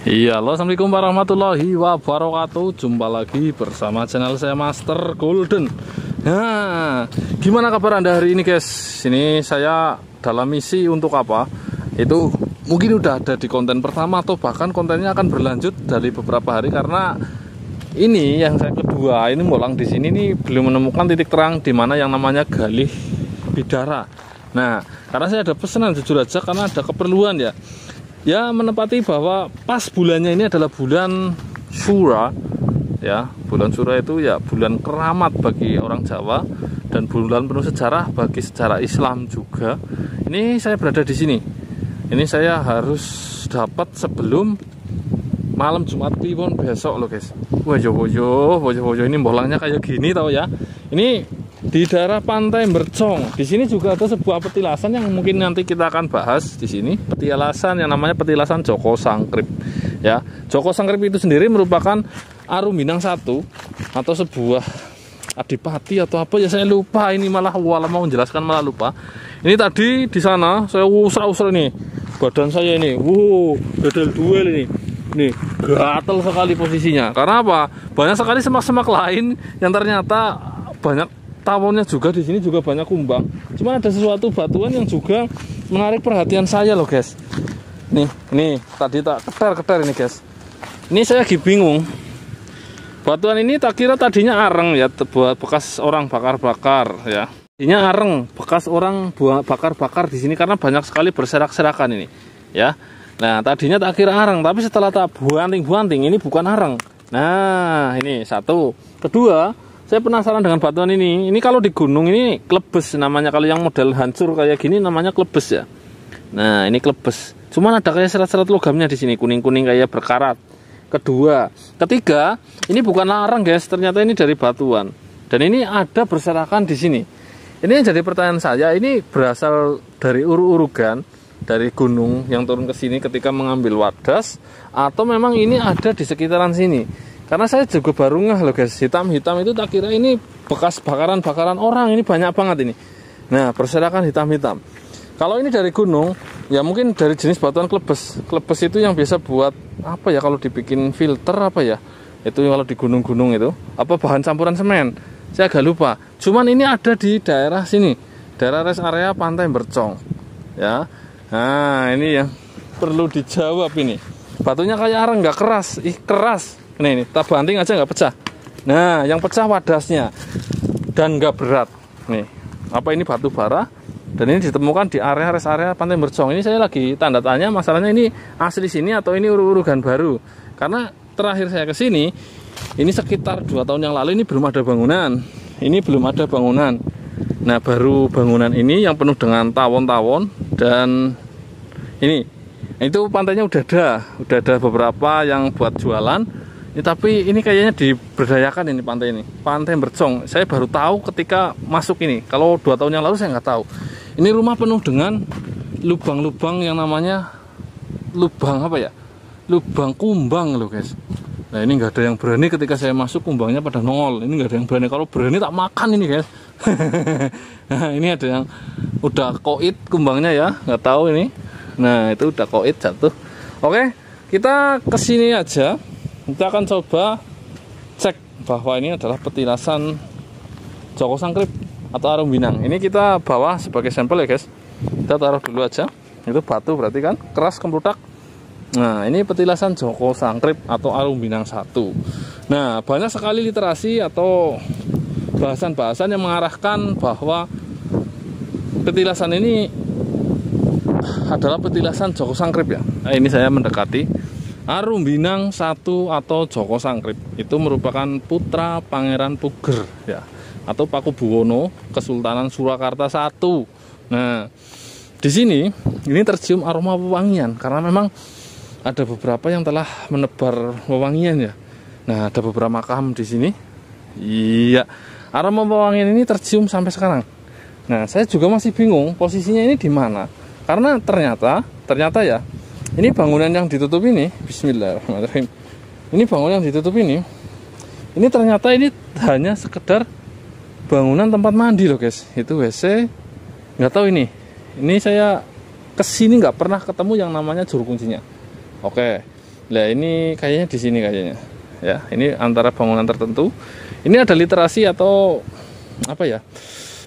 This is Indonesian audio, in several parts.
Iya, halo, assalamualaikum warahmatullahi wabarakatuh. Jumpa lagi bersama channel saya Master Golden. Nah, gimana kabar Anda hari ini, guys? Ini saya dalam misi untuk apa? Itu mungkin udah ada di konten pertama atau bahkan kontennya akan berlanjut dari beberapa hari, karena ini yang saya kedua ini molang di sini nih belum menemukan titik terang di mana yang namanya Galih Bidara. Nah, karena saya ada pesanan jujur aja, karena ada keperluan ya menepati bahwa pas bulannya ini adalah bulan Syura ya. Bulan Syura itu ya bulan keramat bagi orang Jawa dan bulan penuh sejarah bagi sejarah Islam juga. Ini saya berada di sini. Ini saya harus dapat sebelum malam Jumat Kliwon besok loh, guys. Wojo ini bolangnya kayak gini tau ya. Ini di daerah Pantai Mercong. Di sini juga ada sebuah petilasan yang mungkin nanti kita akan bahas di sini. Petilasan yang namanya petilasan Joko Sangkrip. Ya, Joko Sangkrip itu sendiri merupakan Arum Minang satu atau sebuah adipati atau apa ya, saya lupa. Ini malah mau menjelaskan malah lupa. Ini tadi di sana saya usra-usra nih. Badan saya ini, gadal duel ini. Nih, gatel sekali posisinya. Karena apa? Banyak sekali semak-semak lain yang ternyata banyak tawonnya juga di sini, juga banyak kumbang. Cuma ada sesuatu batuan yang juga menarik perhatian saya loh, guys. Nih tadi tak keter ini, guys. Ini saya lagi bingung. Batuan ini tak kira tadinya areng ya, buat bekas orang bakar-bakar ya. Ini areng bekas orang bakar-bakar di sini karena banyak sekali berserak-serakan ini ya. Nah, tadinya tak kira areng, tapi setelah tak buanting ini bukan areng. Nah, ini satu. Kedua, saya penasaran dengan batuan ini. Ini kalau di gunung ini klebes namanya. Kalau yang model hancur kayak gini namanya klebes ya. Nah, ini klebes. Cuman ada kayak serat-serat logamnya di sini, kuning-kuning kayak berkarat. Kedua, ketiga, ini bukan areng, guys. Ternyata ini dari batuan. Dan ini ada berserakan di sini. Ini yang jadi pertanyaan saya, ini berasal dari urug-urugan dari gunung yang turun ke sini ketika mengambil wadas, atau memang ini ada di sekitaran sini. Karena saya juga baru ngeh loh, guys, hitam-hitam itu tak kira ini bekas bakaran-bakaran orang. Ini banyak banget ini. Nah, berserakan hitam-hitam. Kalau ini dari gunung, ya mungkin dari jenis batuan klebes. Klebes itu yang biasa buat apa ya, kalau dibikin filter apa ya, itu kalau di gunung-gunung itu apa, bahan campuran semen, saya agak lupa. Cuman ini ada di daerah sini, daerah rest area Pantai Mercong ya. Nah, ini yang perlu dijawab ini. Batunya kayak areng, nggak keras, keras. Ini tak banting aja nggak pecah. Nah, yang pecah wadasnya dan nggak berat. Nih, apa ini batu bara? Dan ini ditemukan di area rest area Pantai Mercong. Ini saya lagi tanda tanya masalahnya, ini asli sini atau ini urug-urugan baru? Karena terakhir saya ke sini, ini sekitar 2 tahun yang lalu, ini belum ada bangunan. Ini belum ada bangunan. Nah, baru bangunan ini yang penuh dengan tawon-tawon. Dan ini itu pantainya udah ada beberapa yang buat jualan. Ini, tapi ini kayaknya diberdayakan ini pantai ini, Pantai Mercong. Saya baru tahu ketika masuk ini. Kalau 2 tahun yang lalu saya nggak tahu. Ini rumah penuh dengan lubang-lubang yang namanya lubang apa ya? Lubang kumbang loh, guys. Nah, ini nggak ada yang berani ketika saya masuk, kumbangnya pada nongol. Ini nggak ada yang berani. Kalau berani tak makan ini, guys. Nah, ini ada yang udah koit kumbangnya ya, nggak tahu ini. Nah, itu udah koit jatuh. Oke, kita kesini aja. Kita akan coba cek bahwa ini adalah petilasan Joko Sangkrip atau Arum Minang. Ini kita bawa sebagai sampel ya, guys. Kita taruh dulu aja. Itu batu berarti kan keras, kemplutak. Nah, ini petilasan Joko Sangkrip atau Arum Minang 1. Nah, banyak sekali literasi atau bahasan-bahasan yang mengarahkan bahwa petilasan ini adalah petilasan Joko Sangkrip ya. Nah, ini saya mendekati Arum Minang 1 atau Joko Sangkrip. Itu merupakan putra Pangeran Puger ya, atau Pakubuwono Kesultanan Surakarta 1. Nah, di sini ini tercium aroma wewangian karena memang ada beberapa yang telah menebar wewangian ya. Nah, ada beberapa makam di sini. Iya, aroma wewangian ini tercium sampai sekarang. Nah, saya juga masih bingung posisinya ini di mana. Karena ternyata ya, ini bangunan yang ditutup ini, bismillahirrahmanirrahim. Ini bangunan yang ditutup ini ternyata ini hanya sekedar bangunan tempat mandi loh, guys. Itu WC. Nggak tahu ini. Ini saya kesini nggak pernah ketemu yang namanya juru kuncinya. Oke, Nah ini kayaknya di sini kayaknya ya, ini antara bangunan tertentu. Ini ada literasi atau apa ya,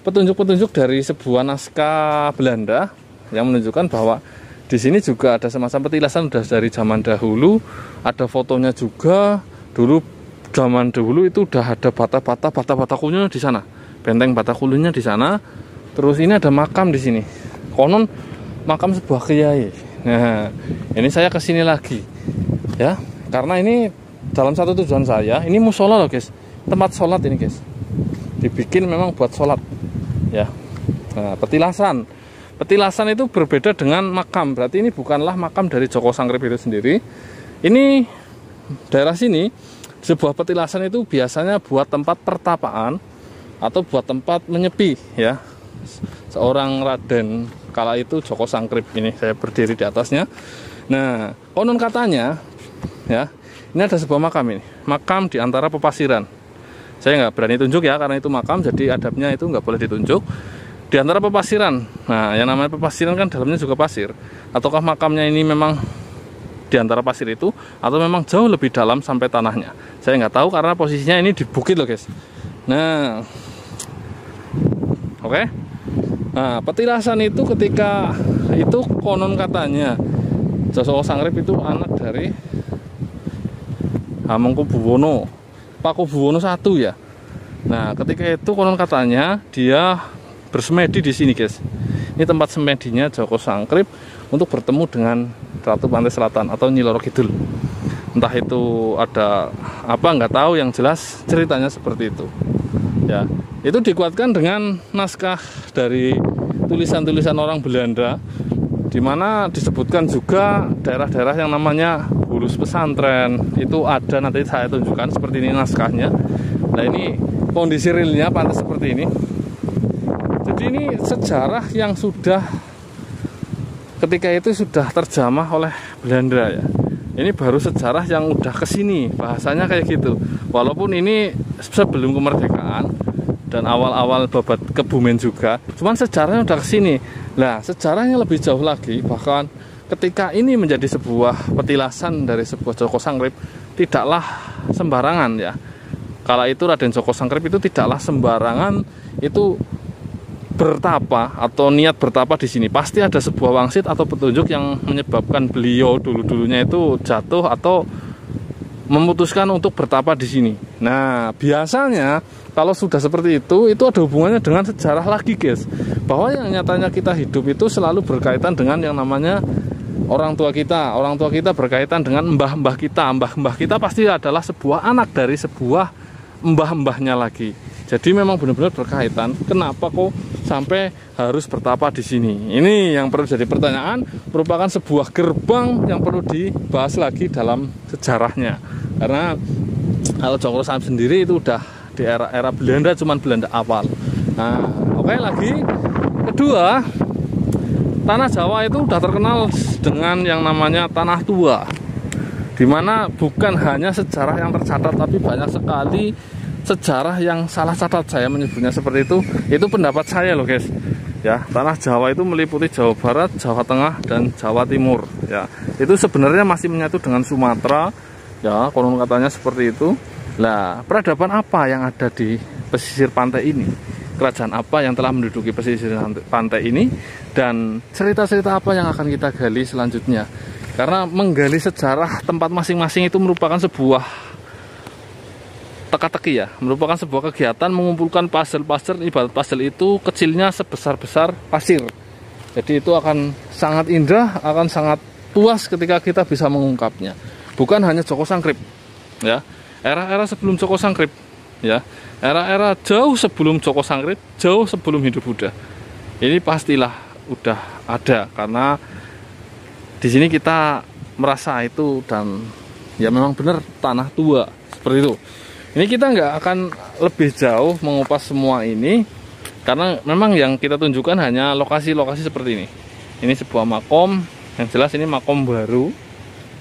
petunjuk-petunjuk dari sebuah naskah Belanda yang menunjukkan bahwa di sini juga ada semacam petilasan udah dari zaman dahulu. Ada fotonya juga. Dulu zaman dahulu itu udah ada bata-bata di sana, benteng Batakulunya di sana. Terus ini ada makam di sini. Konon makam sebuah kiai. Nah, ini saya kesini lagi ya, karena ini dalam satu tujuan saya. Ini musola loh guys, tempat sholat ini guys, dibikin memang buat sholat ya. Nah, petilasan itu berbeda dengan makam. Berarti ini bukanlah makam dari Joko Sangkrip itu sendiri. Ini daerah sini, sebuah petilasan itu biasanya buat tempat pertapaan atau buat tempat menyepi ya, seorang Raden kala itu Joko Sangkrip. Ini saya berdiri di atasnya. Nah, konon katanya ya, ini ada sebuah makam ini, makam di antara pepasiran. Saya nggak berani tunjuk ya, karena itu makam, jadi adabnya itu nggak boleh ditunjuk. Di antara pepasiran. Nah, yang namanya pepasiran kan dalamnya juga pasir. Ataukah makamnya ini memang di antara pasir itu, atau memang jauh lebih dalam sampai tanahnya? Saya nggak tahu, karena posisinya ini di bukit loh guys. Nah, oke. Nah, petilasan itu ketika itu konon katanya Joko Sangkrip itu anak dari Hamengkubuwono, Pakubuwono I ya. Nah, ketika itu konon katanya dia bersemedi di sini, guys. Ini tempat semedinya Joko Sangkrip untuk bertemu dengan Ratu Pantai Selatan atau Nyi Loro Kidul. Entah itu ada apa nggak tahu, yang jelas ceritanya seperti itu. Ya, itu dikuatkan dengan naskah dari tulisan-tulisan orang Belanda, di mana disebutkan juga daerah-daerah yang namanya Bulus Pesantren. Itu ada, nanti saya tunjukkan seperti ini naskahnya. Nah, ini kondisi realnya pantai seperti ini. Jadi ini sejarah yang sudah ketika itu sudah terjamah oleh Belanda ya. Ini baru sejarah yang udah kesini, bahasanya kayak gitu. Walaupun ini sebelum kemerdekaan dan awal-awal babat Kebumen juga, cuman sejarahnya udah kesini. Nah, sejarahnya lebih jauh lagi, bahkan ketika ini menjadi sebuah petilasan dari sebuah Joko Sangkrip, tidaklah sembarangan ya. Kala itu Raden Joko Sangkrip itu tidaklah sembarangan itu bertapa atau niat bertapa di sini. Pasti ada sebuah wangsit atau petunjuk yang menyebabkan beliau dulu-dulunya itu jatuh atau memutuskan untuk bertapa di sini. Nah, biasanya kalau sudah seperti itu ada hubungannya dengan sejarah lagi, guys. Bahwa yang nyatanya kita hidup itu selalu berkaitan dengan yang namanya orang tua kita. Orang tua kita berkaitan dengan mbah-mbah kita. Mbah-mbah kita pasti adalah sebuah anak dari sebuah mbah-mbahnya lagi. Jadi memang benar-benar berkaitan. Kenapa kok sampai harus bertapa di sini? Ini yang perlu jadi pertanyaan, merupakan sebuah gerbang yang perlu dibahas lagi dalam sejarahnya. Karena kalau Joko Sangkrip sendiri itu udah di era Belanda, cuman Belanda awal. Nah, oke, lagi kedua, tanah Jawa itu udah terkenal dengan yang namanya tanah tua, dimana bukan hanya sejarah yang tercatat, tapi banyak sekali sejarah yang salah catat. Saya menyebutnya seperti itu pendapat saya loh guys ya. Tanah Jawa itu meliputi Jawa Barat, Jawa Tengah, dan Jawa Timur ya. Itu sebenarnya masih menyatu dengan Sumatera ya, konon katanya seperti itu. Nah, peradaban apa yang ada di pesisir pantai ini? Kerajaan apa yang telah menduduki pesisir pantai ini? Dan cerita-cerita apa yang akan kita gali selanjutnya? Karena menggali sejarah tempat masing-masing itu merupakan sebuah teka-teki ya, merupakan sebuah kegiatan mengumpulkan puzzle-puzzle. Ibarat puzzle itu kecilnya sebesar-besar pasir. Jadi itu akan sangat indah, akan sangat puas ketika kita bisa mengungkapnya. Bukan hanya Joko Sangkrip ya, era-era sebelum Joko Sangkrip ya, era-era jauh sebelum Joko Sangkrip, jauh sebelum hidup Buddha. Ini pastilah udah ada, karena di sini kita merasa itu, dan ya memang benar tanah tua seperti itu. Ini kita nggak akan lebih jauh mengupas semua ini, karena memang yang kita tunjukkan hanya lokasi-lokasi seperti ini. Ini sebuah makom, yang jelas ini makom baru.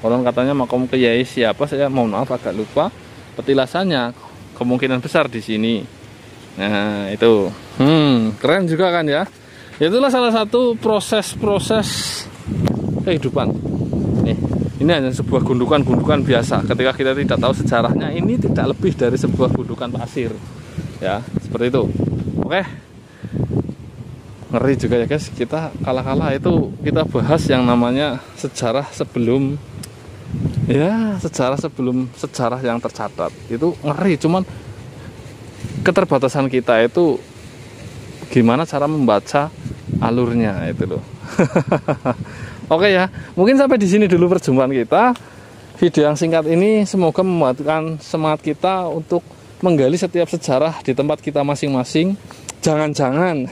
Orang katanya makom kiai siapa, saya mohon maaf agak lupa. Petilasannya kemungkinan besar di sini. Nah itu, keren juga kan ya. Itulah salah satu proses-proses kehidupan. Nih, Ini hanya sebuah gundukan-gundukan biasa. Ketika kita tidak tahu sejarahnya, ini tidak lebih dari sebuah gundukan pasir. Ya, seperti itu. Oke. Ngeri juga ya guys. Kita kala-kala itu kita bahas yang namanya sejarah sebelum sejarah yang tercatat. Itu ngeri, cuman keterbatasan kita itu gimana cara membaca alurnya itu loh. Oke ya, mungkin sampai di sini dulu perjumpaan kita. Video yang singkat ini semoga membuatkan semangat kita untuk menggali setiap sejarah di tempat kita masing-masing. Jangan-jangan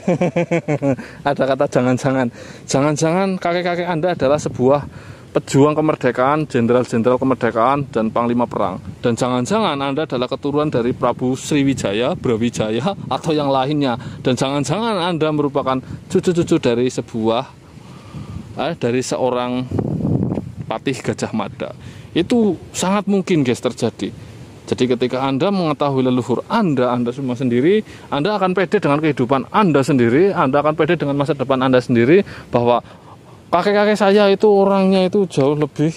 ada kata jangan-jangan kakek-kakek Anda adalah sebuah pejuang kemerdekaan, jenderal-jenderal kemerdekaan, dan panglima perang. Dan jangan-jangan Anda adalah keturunan dari Prabu Sriwijaya, Brawijaya, atau yang lainnya. Dan jangan-jangan Anda merupakan cucu-cucu dari seorang patih Gajah Mada. Itu sangat mungkin guys terjadi. Jadi ketika Anda mengetahui leluhur Anda semua sendiri, Anda akan pede dengan kehidupan Anda sendiri, Anda akan pede dengan masa depan Anda sendiri, bahwa kakek-kakek saya itu orangnya itu jauh lebih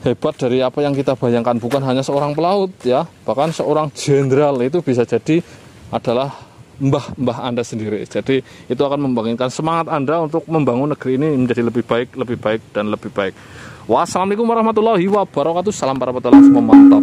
hebat dari apa yang kita bayangkan. Bukan hanya seorang pelaut ya, bahkan seorang jenderal itu bisa jadi adalah mbah Anda sendiri. Jadi itu akan membangkitkan semangat Anda untuk membangun negeri ini menjadi lebih baik, dan lebih baik. Wassalamualaikum warahmatullahi wabarakatuh. Salam para petualang semua, mantap.